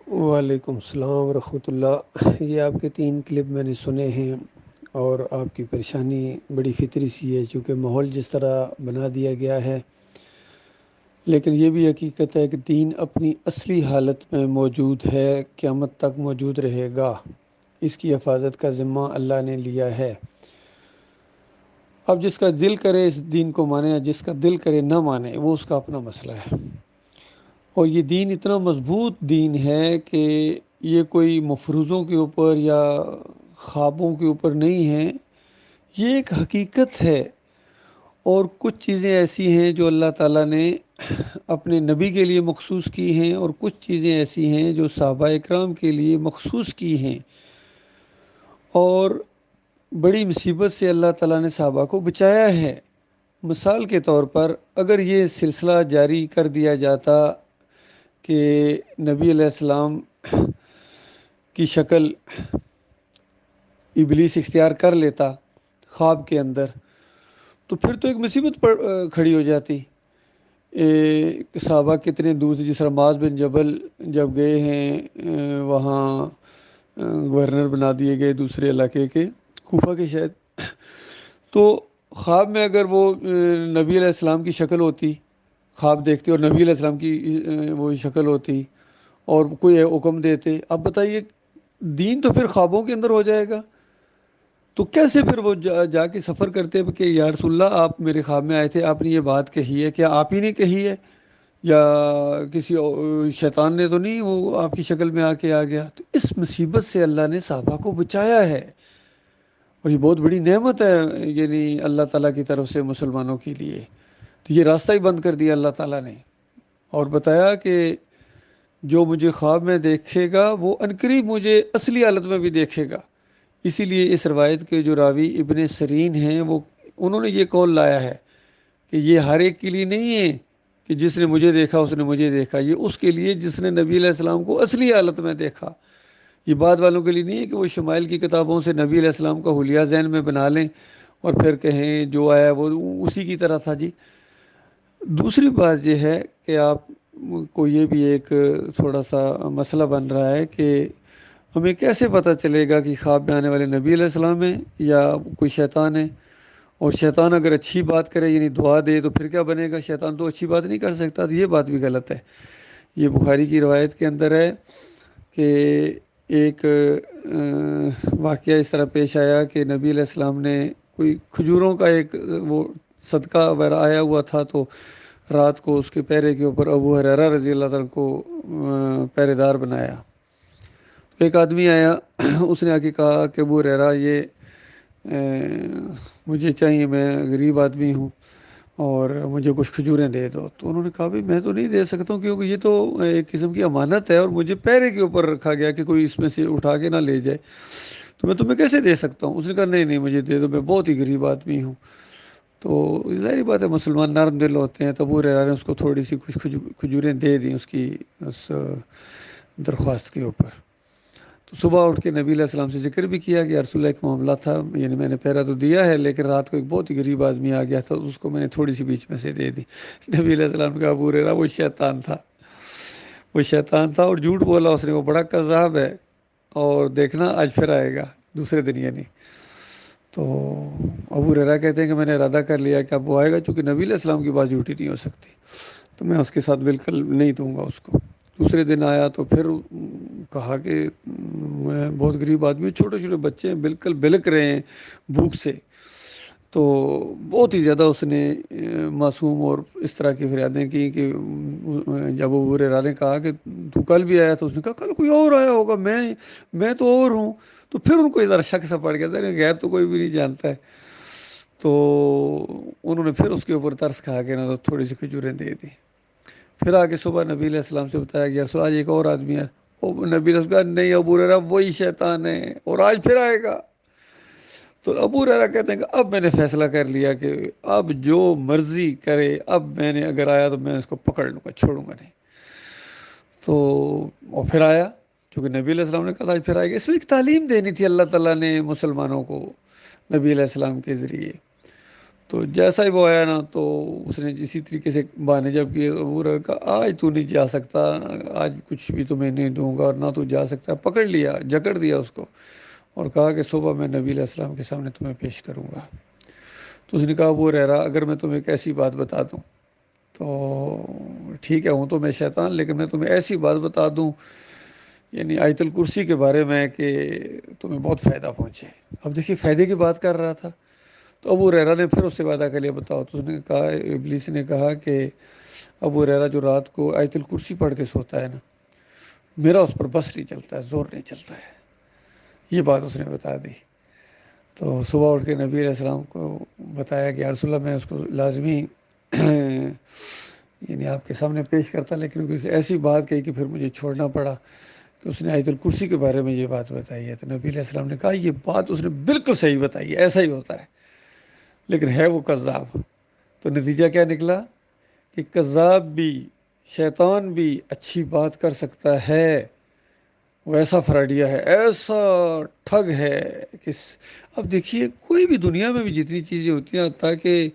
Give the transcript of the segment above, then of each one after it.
وعلیکم السلام ورحمۃ اللہ۔ یہ آپ کے 3 کلپ میں نے سنے ہیں، اور آپ کی پریشانی بڑی فطری سی ہے، چونکہ ماحول جس طرح بنا دیا گیا ہے۔ لیکن یہ بھی حقیقت ہے کہ دین اپنی اصلی حالت میں موجود ہے، قیامت تک موجود رہے گا۔ اس کی حفاظت کا ذمہ اللہ نے لیا ہے۔ اب جس کا دل کرے اس دین کو مانے، یا جس کا دل کرے نہ مانے، وہ اس کا اپنا مسئلہ ہے۔ اور یہ دین اتنا مضبوط دین ہے کہ یہ کوئی مفروضوں کے اوپر یا خوابوں کے اوپر نہیں ہے، یہ ایک حقیقت ہے۔ اور کچھ چیزیں ایسی ہیں جو اللہ تعالیٰ نے اپنے نبی کے لیے مخصوص کی ہیں، اور کچھ چیزیں ایسی ہیں جو صحابہ اکرام کے لیے مخصوص کی ہیں۔ اور بڑی مصیبت سے اللہ تعالیٰ نے صحابہ کو بچایا ہے۔ مثال کے طور پر اگر یہ سلسلہ جاری کر دیا جاتا کہ نبی علیہ السلام کی شکل ابلیس اختیار کر لیتا خواب کے اندر، تو پھر تو ایک مصیبت کھڑی ہو جاتی۔ صحابہ کتنے دور تھے، جس طرح معاذ بن جبل جب گئے ہیں وہاں گورنر بنا دیے گئے دوسرے علاقے کے، کوفہ کے شاید، تو خواب میں اگر وہ نبی علیہ السلام کی شکل ہوتی، خواب دیکھتے اور نبی علیہ السلام کی وہ شکل ہوتی اور کوئی حکم دیتے، اب بتائیے دین تو پھر خوابوں کے اندر ہو جائے گا۔ تو کیسے پھر وہ جا کے سفر کرتے کہ یا رسول اللہ آپ میرے خواب میں آئے تھے، آپ نے یہ بات کہی ہے، کیا آپ ہی نے کہی ہے یا کسی شیطان نے تو نہیں وہ آپ کی شکل میں آ گیا؟ تو اس مصیبت سے اللہ نے صحابہ کو بچایا ہے، اور یہ بہت بڑی نعمت ہے، یعنی اللہ تعالیٰ کی طرف سے مسلمانوں کے لیے۔ تو یہ راستہ ہی بند کر دیا اللہ تعالیٰ نے، اور بتایا کہ جو مجھے خواب میں دیکھے گا وہ عنقریب مجھے اصلی حالت میں بھی دیکھے گا۔ اسی لیے اس روایت کے جو راوی ابن سرین ہیں، انہوں نے یہ قول لایا ہے کہ یہ ہر ایک کے لیے نہیں ہے کہ جس نے مجھے دیکھا اس نے مجھے دیکھا، یہ اس کے لیے جس نے نبی علیہ السلام کو اصلی حالت میں دیکھا۔ یہ بعد والوں کے لیے نہیں ہے کہ وہ شمائل کی کتابوں سے نبی علیہ السلام کا حلیہ ذہن میں بنا لیں اور پھر کہیں جو آیا وہ اسی کی طرح تھا جی۔ دوسری بات یہ ہے کہ آپ کو یہ بھی ایک تھوڑا سا مسئلہ بن رہا ہے کہ ہمیں کیسے پتہ چلے گا کہ خواب میں آنے والے نبی علیہ السلام ہیں یا کوئی شیطان ہے؟ اور شیطان اگر اچھی بات کرے یعنی دعا دے تو پھر کیا بنے گا؟ شیطان تو اچھی بات نہیں کر سکتا، تو یہ بات بھی غلط ہے۔ یہ بخاری کی روایت کے اندر ہے کہ ایک واقعہ اس طرح پیش آیا کہ نبی علیہ السلام نے کوئی کھجوروں کا ایک وہ صدقہ وغیرہ آیا ہوا تھا، تو رات کو اس کے پیرے کے اوپر ابو ہریرہ رضی اللہ عنہ کو پہرے دار بنایا۔ ایک آدمی آیا، اس نے آ کے کہا کہ ابو ہریرہ یہ مجھے چاہیے، میں غریب آدمی ہوں اور مجھے کچھ کھجوریں دے دو۔ تو انہوں نے کہا بھائی میں تو نہیں دے سکتا ہوں، کیونکہ یہ تو ایک قسم کی امانت ہے اور مجھے پیرے کے اوپر رکھا گیا کہ کوئی اس میں سے اٹھا کے نہ لے جائے، تو میں تمہیں کیسے دے سکتا ہوں؟ اس نے کہا نہیں نہیں مجھے دے دو، میں بہت ہی غریب آدمی ہوں۔ تو ظاہری بات ہے مسلمان نرم دل ہوتے ہیں، تو ابو ہریرہ نے اس کو تھوڑی سی کچھ کھجوریں دے دیں اس درخواست کے اوپر۔ تو صبح اٹھ کے نبی علیہ السلام سے ذکر بھی کیا کہ یا رسول اللہ ایک معاملہ تھا، یعنی میں نے پہرا تو دیا ہے لیکن رات کو ایک بہت ہی غریب آدمی آ گیا تھا، اس کو میں نے تھوڑی سی بیچ میں سے دے دی۔ نبی علیہ السلام کا ابو ہریرہ وہ شیطان تھا، وہ شیطان تھا اور جھوٹ بولا اس نے، وہ بڑا کذاب ہے، اور دیکھنا آج پھر آئے گا دوسرے دن یعنی۔ تو ابو ہریرہ کہتے ہیں کہ میں نے ارادہ کر لیا کہ اب وہ آئے گا، چونکہ نبی علیہ السلام کی بات جھوٹی نہیں ہو سکتی، تو میں اس کے ساتھ بالکل نہیں دوں گا اس کو۔ دوسرے دن آیا تو پھر کہا کہ میں بہت غریب آدمی، چھوٹے چھوٹے بچے ہیں بالکل بلک رہے ہیں بھوک سے۔ تو بہت ہی زیادہ اس نے معصوم اور اس طرح کی فریادیں کی کہ جب ابو ہریرہ نے کہا کہ تو کل بھی آیا تھا، اس نے کہا کل کوئی اور آیا ہوگا، میں تو اور ہوں۔ تو پھر ان کو ادھر شک سا پڑ گیا تھا، غیب تو کوئی بھی نہیں جانتا ہے۔ تو انہوں نے پھر اس کے اوپر ترس کھا کے تو تھوڑی سی کھجوریں دے دی۔ پھر آگے صبح نبی علیہ السلام سے بتایا گیا سو آج ایک اور آدمی ہے، نبی علیہ السلام کہا نہیں ابو ہریرہ وہی شیطان ہے اور آج پھر آئے گا۔ تو ابو ہریرہ کہتے ہیں کہ اب میں نے فیصلہ کر لیا کہ اب جو مرضی کرے، اب میں نے اگر آیا تو میں اس کو پکڑ لوں گا، چھوڑوں گا نہیں۔ تو وہ پھر آیا، کیونکہ نبی علیہ السلام نے کہا آج پھر آئے گا۔ اس میں ایک تعلیم دینی تھی اللہ تعالیٰ نے مسلمانوں کو نبی علیہ السلام کے ذریعے۔ تو جیسا ہی وہ آیا نا تو اس نے اسی طریقے سے بہانے جب کیے، ابو ہریرہ کہا آج تو نہیں جا سکتا، آج کچھ بھی تمہیں نہیں دوں گا اور نہ تو جا سکتا۔ پکڑ لیا، جکڑ دیا اس کو، اور کہا کہ صبح میں نبی علیہ السلام کے سامنے تمہیں پیش کروں گا۔ تو اس نے کہا ابو ہریرہ اگر میں تمہیں ایک ایسی بات بتا دوں تو ٹھیک ہے، ہوں تو میں شیطان، لیکن میں تمہیں ایسی بات بتا دوں یعنی آیت الکرسی کے بارے میں کہ تمہیں بہت فائدہ پہنچے۔ اب دیکھیے فائدے کی بات کر رہا تھا، تو ابو ہریرہ نے پھر اس سے وعدہ کر لیا، بتاؤ۔ تو اس نے کہا، ابلیس نے کہا کہ ابو ہریرہ جو رات کو آیت الکرسی پڑھ کے سوتا ہے نا، میرا اس پر بس نہیں چلتا ہے، زور نہیں چلتا ہے۔ یہ بات اس نے بتا دی۔ تو صبح اٹھ کے نبی علیہ السلام کو بتایا کہ یا رسول اللہ میں اس کو لازمی یعنی آپ کے سامنے پیش کرتا، لیکن کسی ایسی بات کہی کہ پھر مجھے چھوڑنا پڑا کہ اس نے آیت الکرسی کے بارے میں یہ بات بتائی ہے۔ تو نبی علیہ السلام نے کہا یہ بات اس نے بالکل صحیح بتائی ہے، ایسا ہی ہوتا ہے، لیکن ہے وہ کذاب۔ تو نتیجہ کیا نکلا کہ کذاب بھی، شیطان بھی اچھی بات کر سکتا ہے، وہ ایسا فراڈیہ ہے، ایسا ٹھگ ہے کہ اب دیکھیے کوئی بھی دنیا میں بھی جتنی چیزیں ہوتی ہیں، تاکہ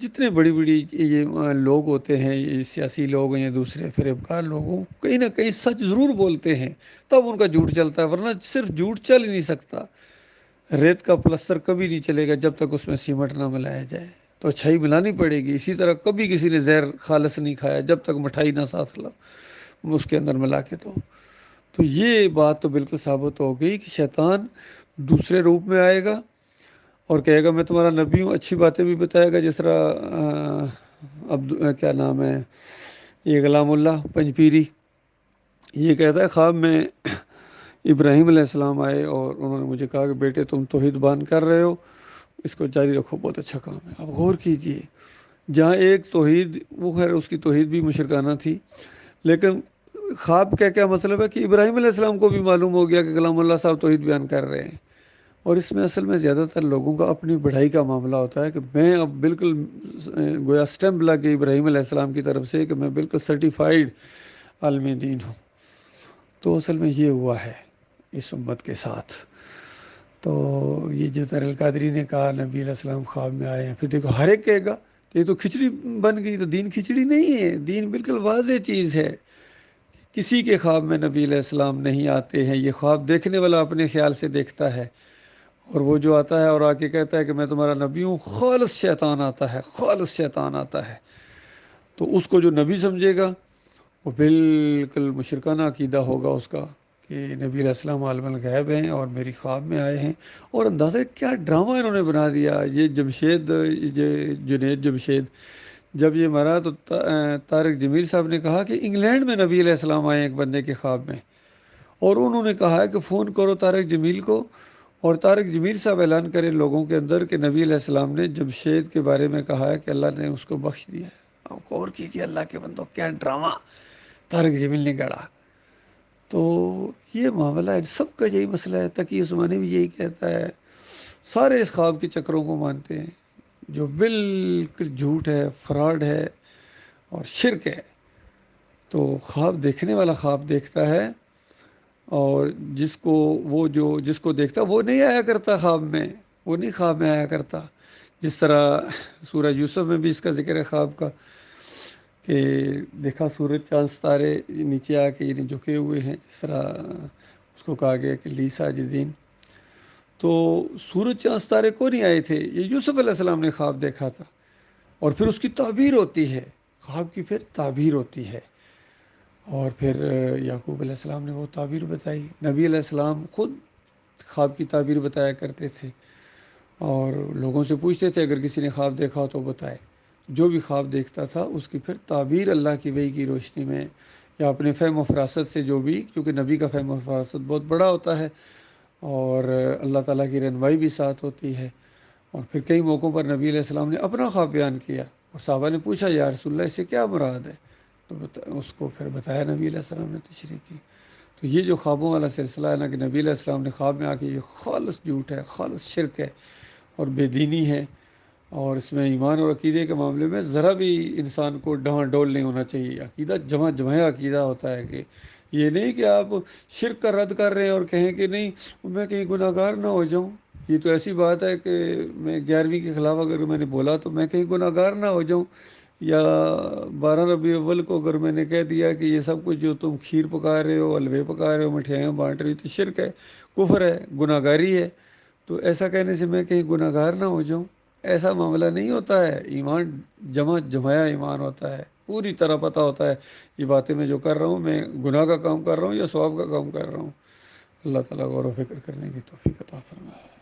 جتنے بڑی بڑی یہ لوگ ہوتے ہیں، یہ سیاسی لوگ ہیں یا دوسرے فریب کار لوگوں، کہیں نہ کہیں سچ ضرور بولتے ہیں، تب ان کا جھوٹ چلتا ہے، ورنہ صرف جھوٹ چل ہی نہیں سکتا۔ ریت کا پلستر کبھی نہیں چلے گا جب تک اس میں سیمنٹ نہ ملایا جائے، تو اچھائی ملانی پڑے گی۔ اسی طرح کبھی کسی نے زہر خالص نہیں کھایا جب تک مٹھائی نہ ساتھ اس کے اندر ملا کے تو یہ بات تو بالکل ثابت ہو گئی کہ شیطان دوسرے روپ میں آئے گا اور کہے گا میں تمہارا نبی ہوں، اچھی باتیں بھی بتائے گا، جس طرح کیا نام ہے یہ غلام اللہ پنجپیری، یہ کہتا ہے خواب میں ابراہیم علیہ السلام آئے اور انہوں نے مجھے کہا کہ بیٹے تم توحید بیان کر رہے ہو، اس کو جاری رکھو، بہت اچھا کام ہے۔ اب غور کیجئے، جہاں ایک توحید، وہ خیر اس کی توحید بھی مشرکانہ تھی، لیکن خواب کا کیا مطلب ہے کہ ابراہیم علیہ السلام کو بھی معلوم ہو گیا کہ غلام اللہ صاحب توحید بیان کر رہے ہیں۔ اور اس میں اصل میں زیادہ تر لوگوں کا اپنی بڑھائی کا معاملہ ہوتا ہے کہ میں اب بالکل گویا سٹیمپ لگے ابراہیم علیہ السلام کی طرف سے کہ میں بالکل سرٹیفائیڈ عالم دین ہوں۔ تو اصل میں یہ ہوا ہے اس امت کے ساتھ۔ تو یہ جو طاہر القادری نے کہا نبی علیہ السلام خواب میں آئے ہیں، پھر دیکھو ہر ایک کہے گا یہ تو کھچڑی بن گئی، تو دین کھچڑی نہیں ہے، دین بالکل واضح چیز ہے۔ کسی کے خواب میں نبی علیہ السلام نہیں آتے ہیں، یہ خواب دیکھنے والا اپنے خیال سے دیکھتا ہے، اور وہ جو آتا ہے اور آ کے کہتا ہے کہ میں تمہارا نبی ہوں، خالص شیطان آتا ہے، خالص شیطان آتا ہے۔ تو اس کو جو نبی سمجھے گا وہ بالکل مشرکانہ عقیدہ ہوگا اس کا کہ نبی علیہ السلام عالم الغیب ہیں اور میری خواب میں آئے ہیں۔ اور اندازہ کیا ڈرامہ انہوں نے بنا دیا۔ یہ جمشید، یہ جنید جمشید جب یہ مرا تو طارق جمیل صاحب نے کہا کہ انگلینڈ میں نبی علیہ السلام آئے ایک بندے کے خواب میں، اور انہوں نے کہا ہے کہ فون کرو طارق جمیل کو، اور طارق جمیل صاحب اعلان کریں لوگوں کے اندر کہ نبی علیہ السلام نے جمشید کے بارے میں کہا ہے کہ اللہ نے اس کو بخش دیا ہے۔ اب غور کیجیے اللہ کے بندوں، کیا ڈرامہ طارق جمیل نے گڑا۔ تو یہ معاملہ ہے، سب کا یہی مسئلہ ہے۔ تقی عثمانی بھی یہی کہتا ہے، سارے اس خواب کے چکروں کو مانتے ہیں جو بالکل جھوٹ ہے، فراڈ ہے اور شرک ہے۔ تو خواب دیکھنے والا خواب دیکھتا ہے، اور جس کو دیکھتا وہ نہیں آیا کرتا خواب میں، وہ نہیں خواب میں آیا کرتا۔ جس طرح سورہ یوسف میں بھی اس کا ذکر ہے خواب کا کہ دیکھا سورج چاند ستارے نیچے آ کے یعنی جھکے ہوئے ہیں، جس طرح اس کو کہا گیا کہ لی ساجدین۔ تو سورج چاند ستارے کو نہیں آئے تھے، یہ یوسف علیہ السلام نے خواب دیکھا تھا، اور پھر اس کی تعبیر ہوتی ہے، خواب کی پھر تعبیر ہوتی ہے، اور پھر یعقوب علیہ السلام نے وہ تعبیر بتائی۔ نبی علیہ السلام خود خواب کی تعبیر بتایا کرتے تھے، اور لوگوں سے پوچھتے تھے اگر کسی نے خواب دیکھا ہو تو بتائے۔ جو بھی خواب دیکھتا تھا اس کی پھر تعبیر اللہ کی وحی کی روشنی میں یا اپنے فہم و فراست سے، جو بھی، کیونکہ نبی کا فہم و فراست بہت بڑا ہوتا ہے اور اللہ تعالیٰ کی رہنمائی بھی ساتھ ہوتی ہے۔ اور پھر کئی موقعوں پر نبی علیہ السلام نے اپنا خواب بیان کیا، اور صحابہ نے پوچھا یا رسول اللہ اس سے کیا مراد ہے، تو اس کو پھر بتایا نبی علیہ السلام نے تشریح کی۔ تو یہ جو خوابوں والا سلسلہ ہے نا کہ نبی علیہ السلام نے خواب میں آ کے، یہ خالص جھوٹ ہے، خالص شرک ہے اور بے دینی ہے، اور اس میں ایمان اور عقیدے کے معاملے میں ذرا بھی انسان کو ڈھاں ڈول نہیں ہونا چاہیے۔ عقیدہ جمع جمع عقیدہ ہوتا ہے، کہ یہ نہیں کہ آپ شرک کا رد کر رہے ہیں اور کہیں کہ نہیں میں کہیں گناہ گار نہ ہو جاؤں۔ یہ تو ایسی بات ہے کہ میں 11ویں کے خلاف اگر میں نے بولا تو میں کہیں گناہ گار نہ ہو جاؤں، یا 12 ربیع الاول کو اگر میں نے کہہ دیا کہ یہ سب کچھ جو تم کھیر پکا رہے ہو، حلوے پکا رہے ہو، مٹھائیاں بانٹ رہے ہو، تو شرک ہے، کفر ہے، گناہ گاری ہے، تو ایسا کہنے سے میں کہیں گناہ گار نہ ہو جاؤں۔ ایسا معاملہ نہیں ہوتا ہے، ایمان جمایا ایمان ہوتا ہے، پوری طرح پتہ ہوتا ہے یہ باتیں میں جو کر رہا ہوں میں گناہ کا کام کر رہا ہوں یا ثواب کا کام کر رہا ہوں۔ اللہ تعالیٰ غور و فکر کرنے کی توفیق عطا فرمائے۔